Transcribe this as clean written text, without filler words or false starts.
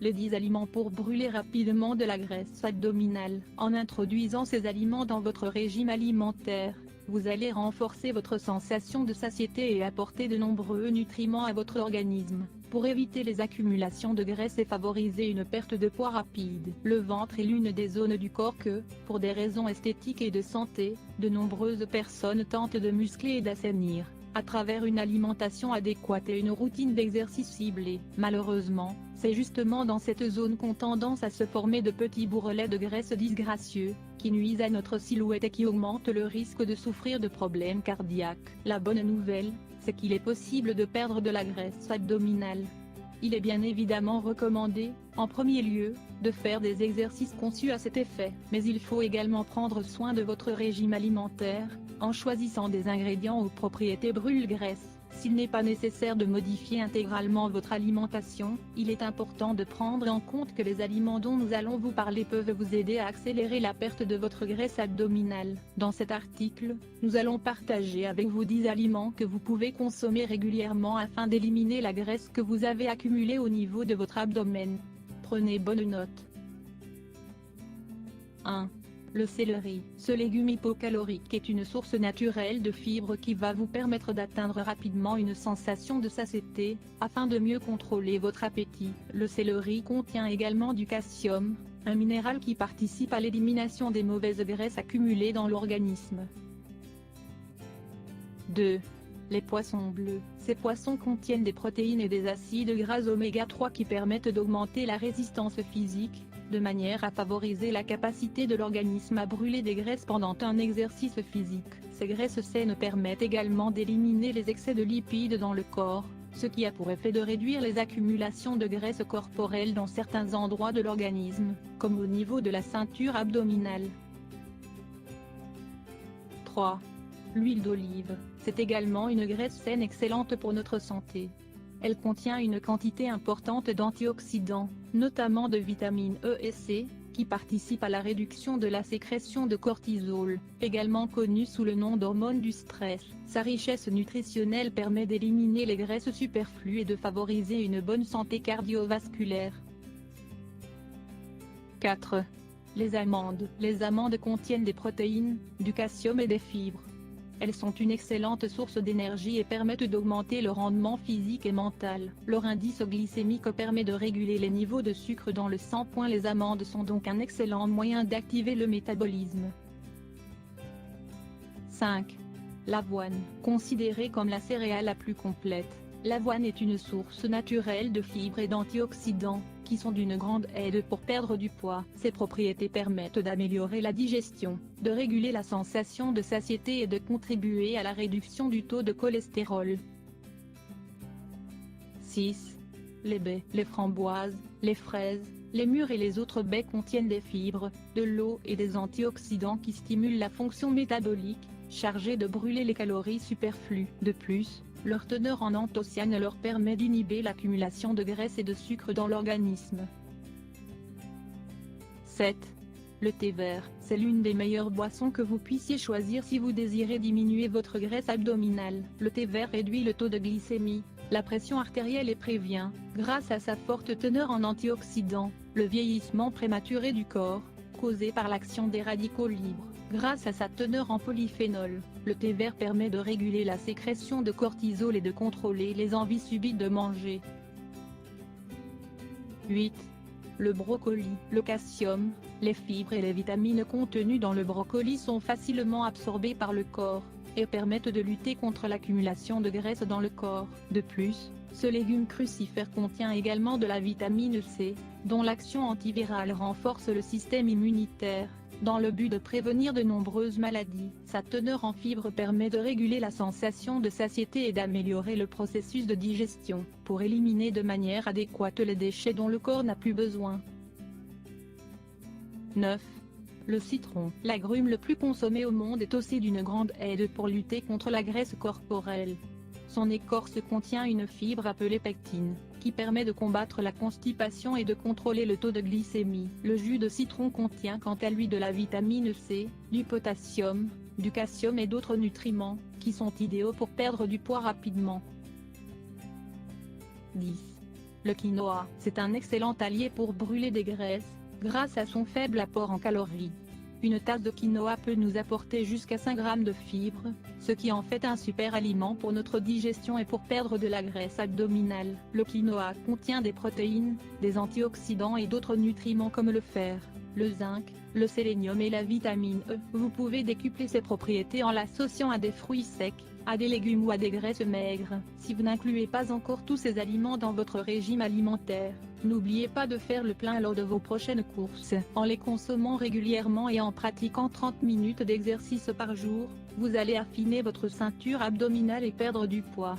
les 10 aliments pour brûler rapidement de la graisse abdominale. En introduisant ces aliments dans votre régime alimentaire, vous allez renforcer votre sensation de satiété et apporter de nombreux nutriments à votre organisme, pour éviter les accumulations de graisse et favoriser une perte de poids rapide. Le ventre est l'une des zones du corps que, pour des raisons esthétiques et de santé, de nombreuses personnes tentent de muscler et d'assainir, à travers une alimentation adéquate et une routine d'exercice ciblée. Malheureusement, c'est justement dans cette zone qu'ont tendance à se former de petits bourrelets de graisse disgracieux, qui nuisent à notre silhouette et qui augmentent le risque de souffrir de problèmes cardiaques. La bonne nouvelle, c'est qu'il est possible de perdre de la graisse abdominale. Il est bien évidemment recommandé, en premier lieu, de faire des exercices conçus à cet effet. Mais il faut également prendre soin de votre régime alimentaire, en choisissant des ingrédients aux propriétés brûle-graisse. S'il n'est pas nécessaire de modifier intégralement votre alimentation, il est important de prendre en compte que les aliments dont nous allons vous parler peuvent vous aider à accélérer la perte de votre graisse abdominale. Dans cet article, nous allons partager avec vous 10 aliments que vous pouvez consommer régulièrement afin d'éliminer la graisse que vous avez accumulée au niveau de votre abdomen. Prenez bonne note. 1. Le céleri. Ce légume hypocalorique est une source naturelle de fibres qui va vous permettre d'atteindre rapidement une sensation de satiété, afin de mieux contrôler votre appétit. Le céleri contient également du calcium, un minéral qui participe à l'élimination des mauvaises graisses accumulées dans l'organisme. 2. Les poissons bleus. Ces poissons contiennent des protéines et des acides gras oméga 3 qui permettent d'augmenter la résistance physique, de manière à favoriser la capacité de l'organisme à brûler des graisses pendant un exercice physique. Ces graisses saines permettent également d'éliminer les excès de lipides dans le corps, ce qui a pour effet de réduire les accumulations de graisse corporelle dans certains endroits de l'organisme, comme au niveau de la ceinture abdominale. 3. L'huile d'olive. C'est également une graisse saine excellente pour notre santé. Elle contient une quantité importante d'antioxydants, notamment de vitamines E et C, qui participent à la réduction de la sécrétion de cortisol, également connue sous le nom d'hormone du stress. Sa richesse nutritionnelle permet d'éliminer les graisses superflues et de favoriser une bonne santé cardiovasculaire. 4. Les amandes. Les amandes contiennent des protéines, du calcium et des fibres. Elles sont une excellente source d'énergie et permettent d'augmenter le rendement physique et mental. Leur indice glycémique permet de réguler les niveaux de sucre dans le sang. Les amandes sont donc un excellent moyen d'activer le métabolisme. 5. L'avoine. Considérée comme la céréale la plus complète, l'avoine est une source naturelle de fibres et d'antioxydants, qui sont d'une grande aide pour perdre du poids. Ses propriétés permettent d'améliorer la digestion, de réguler la sensation de satiété et de contribuer à la réduction du taux de cholestérol. 6. Les baies. Les framboises, les fraises, les mûres et les autres baies contiennent des fibres, de l'eau et des antioxydants qui stimulent la fonction métabolique, chargée de brûler les calories superflues. De plus, leur teneur en anthocyanes leur permet d'inhiber l'accumulation de graisse et de sucre dans l'organisme. 7. Le thé vert. C'est l'une des meilleures boissons que vous puissiez choisir si vous désirez diminuer votre graisse abdominale. Le thé vert réduit le taux de glycémie, la pression artérielle et prévient, grâce à sa forte teneur en antioxydants, le vieillissement prématuré du corps, causé par l'action des radicaux libres. Grâce à sa teneur en polyphénol, le thé vert permet de réguler la sécrétion de cortisol et de contrôler les envies subites de manger. 8. Le brocoli. Le calcium, les fibres et les vitamines contenues dans le brocoli sont facilement absorbées par le corps, et permettent de lutter contre l'accumulation de graisse dans le corps. De plus, ce légume crucifère contient également de la vitamine C, dont l'action antivirale renforce le système immunitaire, dans le but de prévenir de nombreuses maladies. Sa teneur en fibres permet de réguler la sensation de satiété et d'améliorer le processus de digestion, pour éliminer de manière adéquate les déchets dont le corps n'a plus besoin. 9. Le citron. L'agrume le plus consommé au monde est aussi d'une grande aide pour lutter contre la graisse corporelle. Son écorce contient une fibre appelée pectine, qui permet de combattre la constipation et de contrôler le taux de glycémie. Le jus de citron contient quant à lui de la vitamine C, du potassium, du calcium et d'autres nutriments, qui sont idéaux pour perdre du poids rapidement. 10. Le quinoa, c'est un excellent allié pour brûler des graisses, grâce à son faible apport en calories. Une tasse de quinoa peut nous apporter jusqu'à 5 grammes de fibres, ce qui en fait un super aliment pour notre digestion et pour perdre de la graisse abdominale. Le quinoa contient des protéines, des antioxydants et d'autres nutriments comme le fer, le zinc, le sélénium et la vitamine E. Vous pouvez décupler ses propriétés en l'associant à des fruits secs, à des légumes ou à des graisses maigres. Si vous n'incluez pas encore tous ces aliments dans votre régime alimentaire, n'oubliez pas de faire le plein lors de vos prochaines courses. En les consommant régulièrement et en pratiquant 30 minutes d'exercice par jour, vous allez affiner votre ceinture abdominale et perdre du poids.